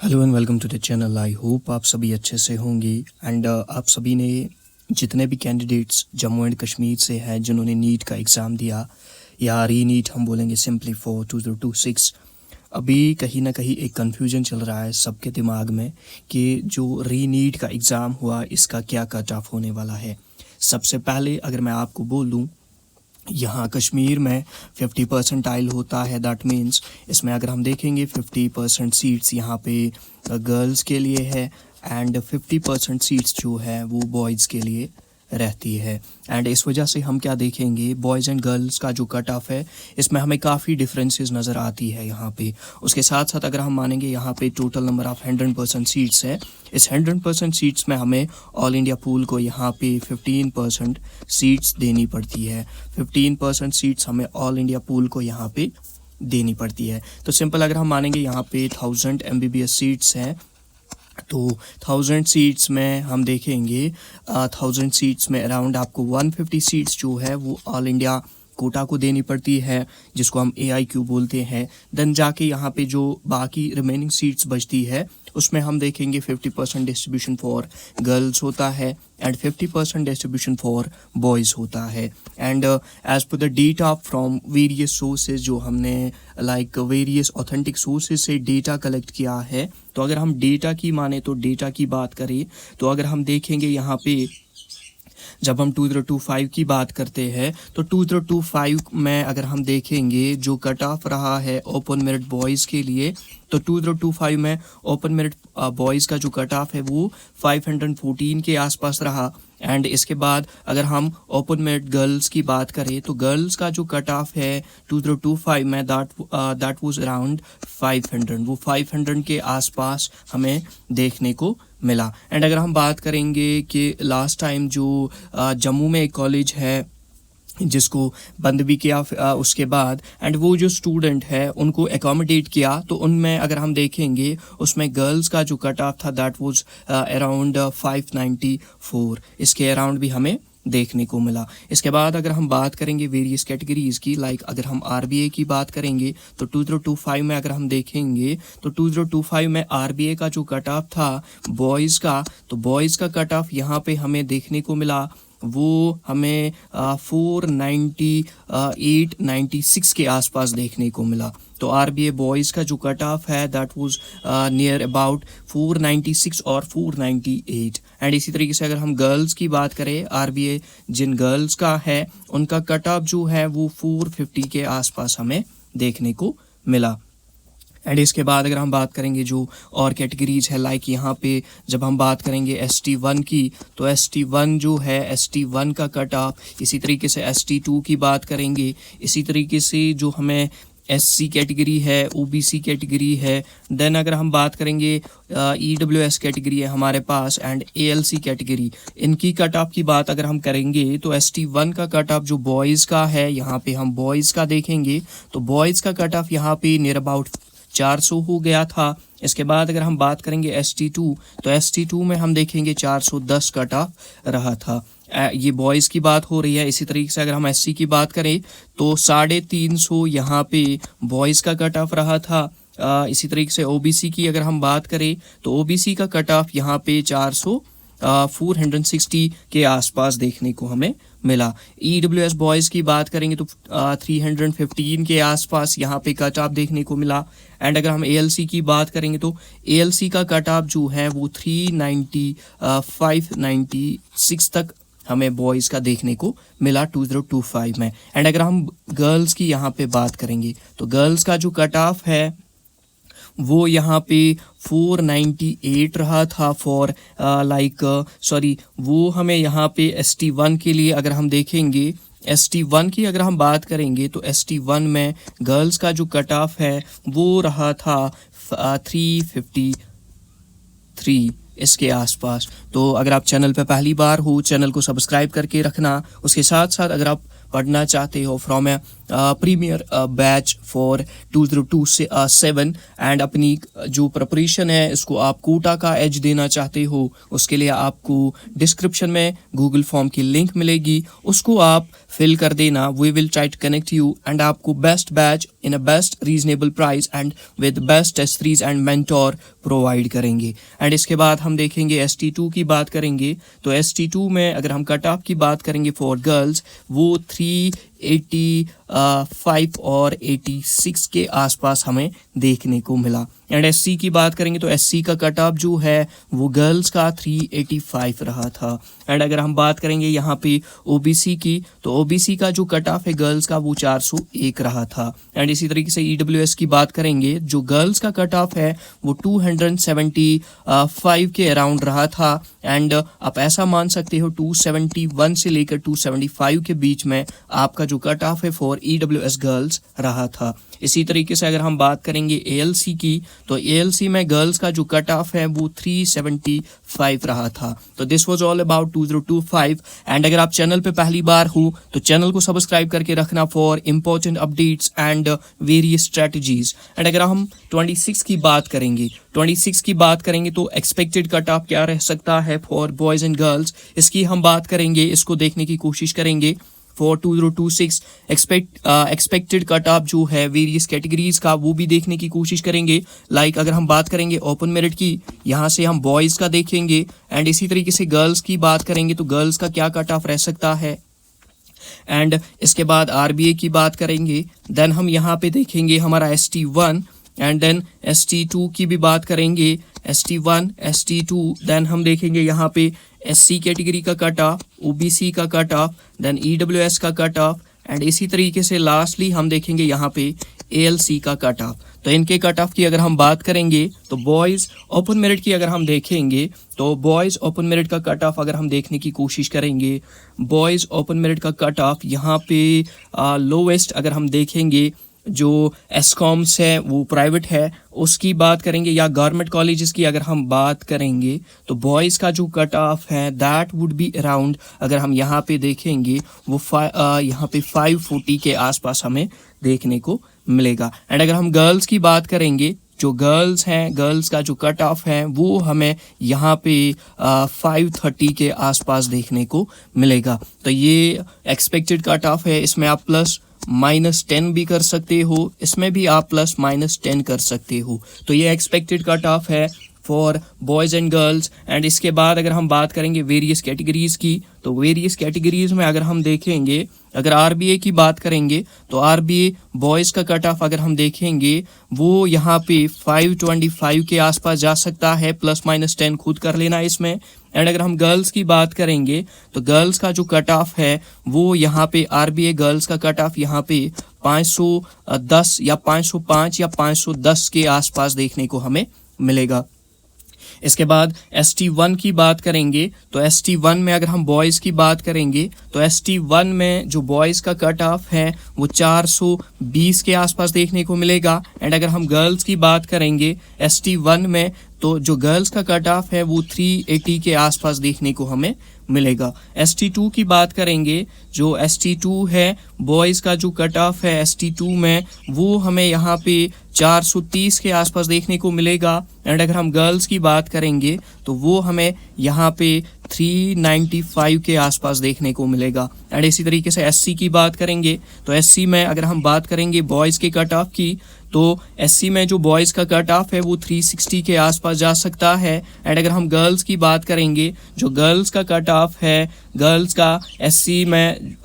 Hello and welcome to the channel. I hope आप सभी अच्छे से होंगे एंड आप सभी ने जितने भी कैंडिडेट्स जम्मू एंड कश्मीर से हैं जिन्होंने नीट का एग्ज़ाम दिया या री नीट हम बोलेंगे सिंपली फॉर 2026, अभी कहीं ना कहीं एक कन्फ्यूजन चल रहा है सबके दिमाग में कि जो री नीट का एग्ज़ाम हुआ इसका क्या कट ऑफ होने वाला है। सबसे पहले अगर मैं आपको बोल दूँ, यहाँ कश्मीर में 50 परसेंटाइल होता है। दैट मीन्स इसमें अगर हम देखेंगे 50% सीट्स यहाँ पे गर्ल्स के लिए है एंड 50% सीट्स जो है वो बॉयज़ के लिए रहती है। एंड इस वजह से हम क्या देखेंगे, बॉयज़ एंड गर्ल्स का जो कट ऑफ है इसमें हमें काफ़ी डिफरेंसेस नज़र आती है यहाँ पे। उसके साथ साथ अगर हम मानेंगे यहाँ पे टोटल नंबर ऑफ़ 100% सीट्स है, इस 100% सीट्स में हमें ऑल इंडिया पूल को यहाँ पे 15% सीट्स देनी पड़ती है। 15% सीट्स हमें ऑल इंडिया पूल को यहाँ पे देनी पड़ती है। तो सिंपल अगर हम मानेंगे यहाँ पे 1000 MBBS सीट्स हैं, तो 1000 सीट्स में हम देखेंगे 1000 सीट्स में अराउंड आपको 150 सीट्स जो है वो ऑल इंडिया कोटा को देनी पड़ती है, जिसको हम AIQ बोलते हैं। देन जाके यहाँ पे जो बाकी रिमेनिंग सीट्स बचती है उसमें हम देखेंगे 50% डिस्ट्रीब्यूशन फॉर गर्ल्स होता है एंड 50% डिस्ट्रीब्यूशन फॉर बॉयज़ होता है। And as per the data from various sources, जो हमने लाइक वेरियस ऑथेंटिक सोर्सेज से डेटा कलेक्ट किया है, तो अगर हम डेटा की माने तो डेटा की बात करें तो अगर हम देखेंगे यहाँ पे जब हम 2025 की बात करते हैं तो 2025 में अगर हम देखेंगे जो कट ऑफ रहा है ओपन मेरिट बॉयज़ के लिए, तो 2025 में ओपन मेरिट बॉयज़ का जो कट ऑफ है वो 514 के आसपास रहा। एंड इसके बाद अगर हम ओपन मेरिट गर्ल्स की बात करें तो गर्ल्स का जो कट ऑफ है 2025 में दैट वाज अराउंड 500, वो 500 के आसपास हमें देखने को मिला। एंड अगर हम बात करेंगे कि लास्ट टाइम जो जम्मू में एक कॉलेज है जिसको बंद भी किया उसके बाद, एंड वो जो स्टूडेंट है उनको एकोमोडेट किया, तो उनमें अगर हम देखेंगे उसमें गर्ल्स का जो कट ऑफ था दैट वाज अराउंड 594, इसके अराउंड भी हमें देखने को मिला। इसके बाद अगर हम बात करेंगे वेरियस कैटेगरीज की, लाइक अगर हम RBA की बात करेंगे तो 2025 में अगर हम देखेंगे तो 2025 में RBA का जो कट ऑफ था बॉयज़ का, तो बॉयज़ का कट ऑफ यहाँ पे हमें देखने को मिला वो हमें 498-96 के आसपास देखने को मिला। तो RBA बॉयज़ का जो कट ऑफ है दैट वाज नियर अबाउट 496 और 498। एंड इसी तरीके से अगर हम गर्ल्स की बात करें, RBA जिन गर्ल्स का है उनका कट ऑफ जो है वो 450 के आसपास हमें देखने को मिला। एंड इसके बाद अगर हम बात करेंगे जो और कैटेगरीज है, लाइक यहाँ पे जब हम बात करेंगे ST1 की, तो ST1 जो है ST1 का कट ऑफ, इसी तरीके से ST2 की बात करेंगे, इसी तरीके से जो हमें SC कैटेगरी है, OBC कैटेगरी है, देन अगर हम बात करेंगे EWS कैटेगरी है हमारे पास एंड ALC कैटेगरी, इनकी कट ऑफ की बात अगर हम करेंगे तो ST1 का कट ऑफ जो बॉयज़ का है, यहाँ पे हम बॉयज़ का देखेंगे तो बॉयज़ का कट ऑफ यहाँ पे नियर अबाउट 400 हो गया था। इसके बाद अगर हम बात करेंगे ST2, तो ST2 में हम देखेंगे 410 कट ऑफ रहा था। ये बॉयज़ की बात हो रही है। इसी तरीके से अगर हम SC की बात करें तो 350 यहाँ पे बॉयज़ का कट ऑफ रहा था। इसी तरीके से OBC की अगर हम बात करें तो OBC का कट ऑफ यहाँ पे 460 के आसपास देखने को हमें मिला। EWS बॉयज़ की बात करेंगे तो 315 के आसपास यहाँ पे कट ऑफ देखने को मिला। एंड अगर हम ALC की बात करेंगे तो ALC का कट ऑफ जो है वो 395-96 तक हमें बॉयज़ का देखने को मिला 2025 में। एंड अगर हम गर्ल्स की यहाँ पे बात करेंगे तो गर्ल्स का जो कट ऑफ है वो यहाँ पे 498 रहा था फॉर वो हमें यहाँ पे ST1 के लिए अगर हम देखेंगे, ST1 की अगर हम बात करेंगे तो ST1 में गर्ल्स का जो कट ऑफ है वो रहा था 353 इसके आसपास। तो अगर आप चैनल पे पहली बार हो, चैनल को सब्सक्राइब करके रखना। उसके साथ साथ अगर आप पढ़ना चाहते हो from a premier batch for 2027 and अपनी जो प्रिपरेशन है इसको आप कोटा का एज देना चाहते हो, उसके लिए आपको डिस्क्रिप्शन में गूगल फॉर्म की लिंक मिलेगी, उसको आप फिल कर देना. We will try to connect you and आपको best batch in a best reasonable price and with best test series and mentor provide करेंगे. एंड इसके बाद हम देखेंगे ST2 की बात करेंगे. तो ST2 में अगर हम कट ऑफ की बात करेंगे फॉर गर्ल्स, वो 385 और 86 के आसपास हमें देखने को मिला. एंड SC की बात करेंगे तो SC का कट ऑफ जो है वो गर्ल्स का 385 रहा था. एंड अगर हम बात करेंगे यहाँ पे OBC की, तो OBC का जो कट ऑफ है गर्ल्स का वो 401 रहा था. एंड इसी तरीके से EWS की बात करेंगे, जो गर्ल्स का कट ऑफ है वो 275 के अराउंड रहा था. एंड आप ऐसा मान सकते हो 271 से लेकर 275 के बीच में आपका जो कट ऑफ है फॉर EWS गर्ल्स रहा था. इसी तरीके से अगर हम बात करेंगे ALC की, तो ALC में गर्ल्स का जो कट ऑफ है वो 375 रहा था. तो this was all about 2025. And अगर आप चैनल पे पहली बार हो तो चैनल को सब्सक्राइब करके रखना for important updates and various strategies. And अगर हम 26 की बात करेंगे, 26 की बात करेंगे तो एक्सपेक्टेड कट ऑफ क्या रह सकता है फॉर बॉयज एंड गर्ल्स, इसकी हम बात करेंगे, इसको देखने की कोशिश करेंगे. फॉर 2026 एक्सपेक्टेड कट ऑफ जो है वेरियस कैटेगरीज का वो भी देखने की कोशिश करेंगे. लाइक अगर हम बात करेंगे ओपन मेरिट की, यहाँ से हम बॉयज़ का देखेंगे. एंड इसी तरीके से गर्ल्स की बात करेंगे तो गर्ल्स का क्या कट ऑफ रह सकता है. एंड इसके बाद RBA की बात करेंगे. देन हम यहाँ पे देखेंगे हमारा ST1 एंड देन ST2 की भी बात करेंगे. ST1 ST2 देन हम देखेंगे यहाँ पे SC कैटेगरी का कट ऑफ, OBC का कट ऑफ, देन EWS का कट ऑफ. एंड इसी तरीके से लास्टली हम देखेंगे यहाँ पे ALC का कट ऑफ. तो इनके कट ऑफ की अगर हम बात करेंगे तो बॉयज़ ओपन मेरिट की अगर हम देखेंगे तो बॉयज़ ओपन मेरिट का कट ऑफ अगर हम देखने की कोशिश करेंगे, बॉयज़ ओपन मेरिट का कट ऑफ यहाँ पे लोवेस्ट अगर हम देखेंगे जो एस्कॉम्स है वो प्राइवेट है उसकी बात करेंगे, या गवर्नमेंट कॉलेजेस की अगर हम बात करेंगे तो बॉयज़ का जो कट ऑफ है दैट वुड बी अराउंड, अगर हम यहाँ पे देखेंगे वो यहाँ पे 540 के आसपास हमें देखने को मिलेगा. एंड अगर हम गर्ल्स की बात करेंगे, जो गर्ल्स हैं, गर्ल्स का जो कट ऑफ है वो हमें यहाँ पे 530 के आसपास देखने को मिलेगा. तो ये एक्सपेक्टेड कट ऑफ है, इसमें आप +-10 भी कर सकते हो, इसमें भी आप +-10 कर सकते हो. तो ये एक्सपेक्टेड कट ऑफ है for boys and girls. And इसके बाद अगर हम बात करेंगे वेरियस कैटेगरीज़ की, तो वेरियस कैटेगरीज़ में अगर हम देखेंगे, अगर RBA की बात करेंगे तो RBA बॉयज़ का कट ऑफ अगर हम देखेंगे वो यहाँ पे 525 के आसपास जा सकता है, +-10 खुद कर लेना इसमें. एंड अगर हम गर्ल्स की बात करेंगे तो गर्ल्स का जो कट ऑफ है वो यहाँ पे RBA गर्ल्स का कट ऑफ यहाँ पे 510 या 505 या 510 के आसपास देखने को हमें मिलेगा. इसके बाद ST1 की बात करेंगे तो ST1 में अगर हम बॉयज़ की बात करेंगे तो ST1 में जो बॉयज़ का कट ऑफ है वो 420 के आसपास देखने को मिलेगा. एंड अगर हम गर्ल्स की बात करेंगे ST1 में तो जो गर्ल्स का कट ऑफ है वो 380 के आसपास देखने को हमें मिलेगा. ST2 की बात करेंगे, जो ST2 है बॉयज़ का जो कट ऑफ है ST2 में वो हमें यहाँ पे 430 के आसपास देखने को मिलेगा. एंड अगर हम गर्ल्स की बात करेंगे तो वो हमें यहाँ पे 395 के आसपास देखने को मिलेगा. एंड इसी तरीके से SC की बात करेंगे तो SC में अगर हम बात करेंगे बॉयज़ के कट ऑफ की, तो SC में जो बॉयज़ का कट ऑफ है वो 360 के आसपास जा सकता है. एंड अगर हम गर्ल्स की बात करेंगे, जो गर्ल्स का कट ऑफ है, गर्ल्स का SC में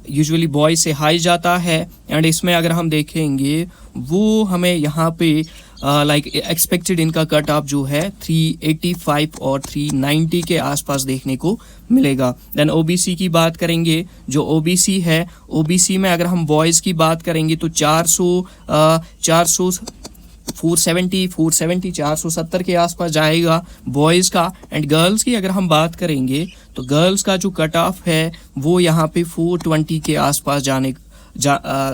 यूजुअली बॉयज़ से हाई जाता है. एंड इसमें अगर हम देखेंगे वो हमें यहाँ पे लाइक एक्सपेक्टेड इनका कट ऑफ जो है 385 और 390 के आसपास देखने को मिलेगा. देन OBC की बात करेंगे, जो OBC है OBC में अगर हम बॉयज़ की बात करेंगे तो 470 के आसपास जाएगा बॉयज़ का. एंड गर्ल्स की अगर हम बात करेंगे तो गर्ल्स का जो कट ऑफ है वो यहाँ पे 420 के आसपास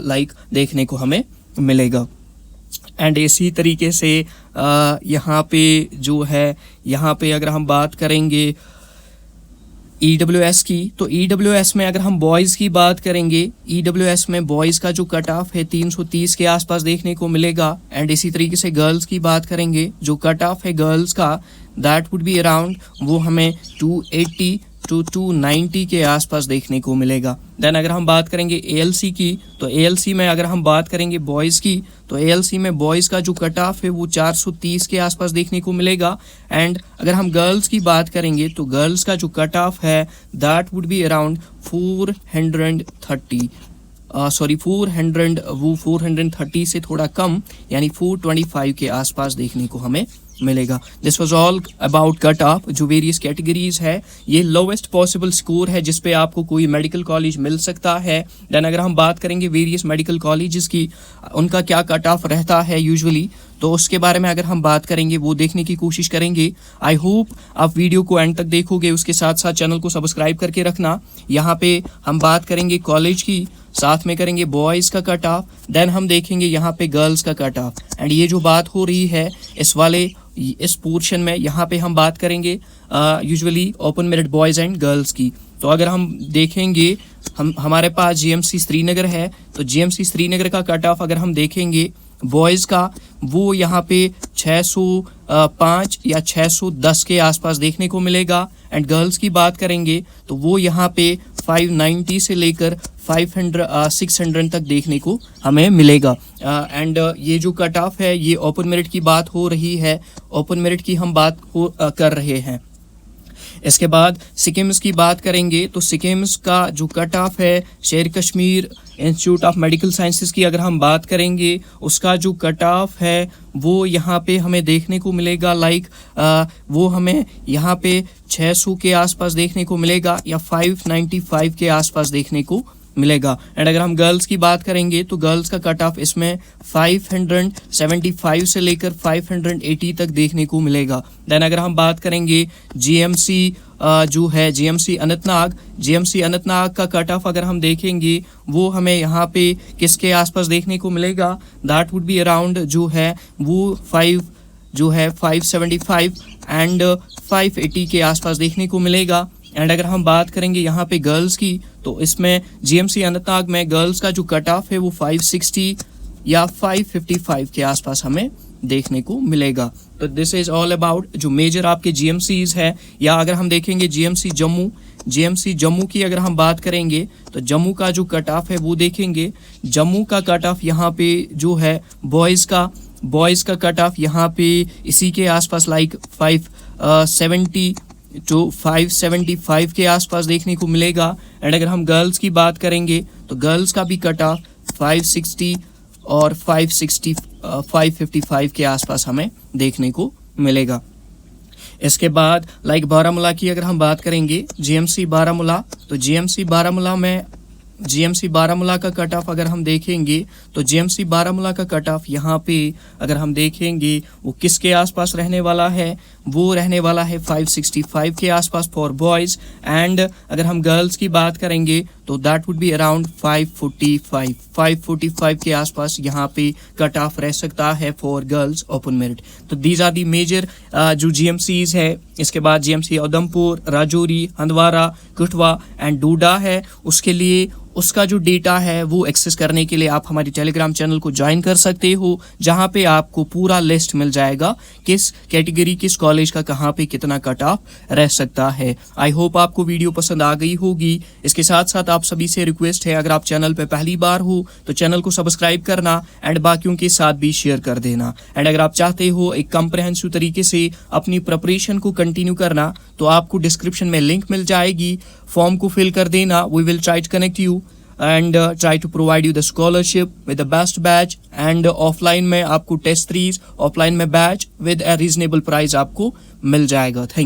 लाइक देखने को हमें मिलेगा. एंड इसी तरीके से यहाँ पे जो है, यहाँ पे अगर हम बात करेंगे EWS की, तो EWS में अगर हम बॉयज़ की बात करेंगे, EWS में बॉयज़ का जो कट ऑफ है 330 के आसपास देखने को मिलेगा। एंड इसी तरीके से गर्ल्स की बात करेंगे, जो कट ऑफ है गर्ल्स का दैट वुड बी अराउंड, वो हमें 280 टू 290 के आसपास देखने को मिलेगा। देन अगर हम बात करेंगे ALC की, तो ALC में अगर हम बात करेंगे बॉयज़ की, तो ALC में बॉयज़ का जो कट ऑफ है वो 430 के आसपास देखने को मिलेगा। एंड अगर हम गर्ल्स की बात करेंगे, तो गर्ल्स का जो कट ऑफ है दैट वुड बी अराउंड 430 वो 430 से थोड़ा कम, यानी 425 के आसपास देखने को हमें मिलेगा। This was all about cut off, जो वेरियस कैटेगरीज है। ये लोवेस्ट पॉसिबल स्कोर है जिस पे आपको कोई मेडिकल कॉलेज मिल सकता है। देन अगर हम बात करेंगे वेरियस मेडिकल कॉलेजेस की, उनका क्या कट ऑफ रहता है यूजुअली, तो उसके बारे में अगर हम बात करेंगे वो देखने की कोशिश करेंगे। आई होप आप वीडियो को एंड तक देखोगे, उसके साथ साथ चैनल को सब्सक्राइब करके रखना। यहाँ पे हम बात करेंगे कॉलेज की, साथ में करेंगे बॉयज़ का कट ऑफ, देन हम देखेंगे यहाँ पे गर्ल्स का कट ऑफ। एंड ये जो बात हो रही है इस पोर्शन में, यहाँ पे हम बात करेंगे usually open merit boys and girls की। तो अगर हम देखेंगे, हमारे पास GMC श्रीनगर है, तो GMC श्रीनगर का कट ऑफ अगर हम देखेंगे बॉयज़ का, वो यहाँ पे 605 या 610 के आसपास देखने को मिलेगा। एंड गर्ल्स की बात करेंगे तो वो यहाँ पे 590 से लेकर 600 तक देखने को हमें मिलेगा। एंड ये जो कट ऑफ है, ये ओपन मेरिट की बात हो रही है, ओपन मेरिट की हम बात कर रहे हैं। इसके बाद सिक्किम्स की बात करेंगे, तो सिक्किम्स का जो कट ऑफ है, शेर Kashmir institute of medical sciences की अगर हम बात करेंगे, उसका जो कट ऑफ है वो यहाँ पे हमें देखने को मिलेगा वो हमें यहाँ पे 600 के आसपास देखने को मिलेगा, या 595 के आसपास देखने को मिलेगा। एंड अगर हम गर्ल्स की बात करेंगे, तो गर्ल्स का कट ऑफ इसमें 575 से लेकर 580 तक देखने को मिलेगा। देन अगर हम बात करेंगे GMC जो है GMC अनंतनाग का कट ऑफ अगर हम देखेंगे, वो हमें यहाँ पे किसके आसपास देखने को मिलेगा, दैट वुड बी अराउंड जो है वो 575 एंड 580 के आसपास देखने को मिलेगा। एंड अगर हम बात करेंगे यहाँ पे गर्ल्स की, तो इसमें GMC अनंतनाग में गर्ल्स का जो कट ऑफ है वो 560 या 555 के आसपास हमें देखने को मिलेगा। तो दिस इज ऑल अबाउट जो मेजर आपके GMCs है। या अगर हम देखेंगे GMC जम्मू की अगर हम बात करेंगे, तो जम्मू का जो कट ऑफ है वो देखेंगे। जम्मू का कट ऑफ यहाँ पे जो है बॉयज़ का कट ऑफ यहाँ पे इसी के आसपास 570 जो 575 के आसपास देखने को मिलेगा। एंड अगर हम गर्ल्स की बात करेंगे, तो गर्ल्स का भी कट ऑफ 560 और 555 के आसपास हमें देखने को मिलेगा। इसके बाद बारामूला की अगर हम बात करेंगे, GMC बारामूला, तो GMC बारामूला का कट ऑफ अगर हम देखेंगे, तो GMC बारामूला का कट ऑफ यहाँ पे अगर हम देखेंगे वो किसके आसपास रहने वाला है, वो रहने वाला है 565 के आसपास फॉर बॉयज़। एंड अगर हम गर्ल्स की बात करेंगे, तो दैट वुड बी अराउंड 545 के आसपास यहाँ पे कट ऑफ रह सकता है फॉर गर्ल्स ओपन मेरिट। तो दीज आर दी मेजर जो GMCs है। इसके बाद GMC उधमपुर, राजौरी, हंदवाड़ा, कठुआ एंड डोडा है। उसके लिए उसका जो डेटा है वो एक्सेस करने के लिए आप हमारी टेलीग्राम चैनल को ज्वाइन कर सकते हो, जहां पे आपको पूरा लिस्ट मिल जाएगा किस कैटेगरी किस कॉलेज का कहां पे कितना कट ऑफ रह सकता है। आई होप आपको वीडियो पसंद आ गई होगी। इसके साथ साथ आप सभी से रिक्वेस्ट है, अगर आप चैनल पे पहली बार हो तो चैनल को सब्सक्राइब करना एंड बाकियों के साथ भी शेयर कर देना। एंड अगर आप चाहते हो एक कॉम्प्रिहेंसिव तरीके से अपनी प्रिपरेशन को कंटिन्यू करना, तो आपको डिस्क्रिप्शन में लिंक मिल जाएगी, फॉर्म को फिल कर देना। We will try to connect you and try to provide you the scholarship with the best batch, and offline में आपको टेस्ट सीरीज, ऑफलाइन में batch with a reasonable price आपको मिल जाएगा। थैंक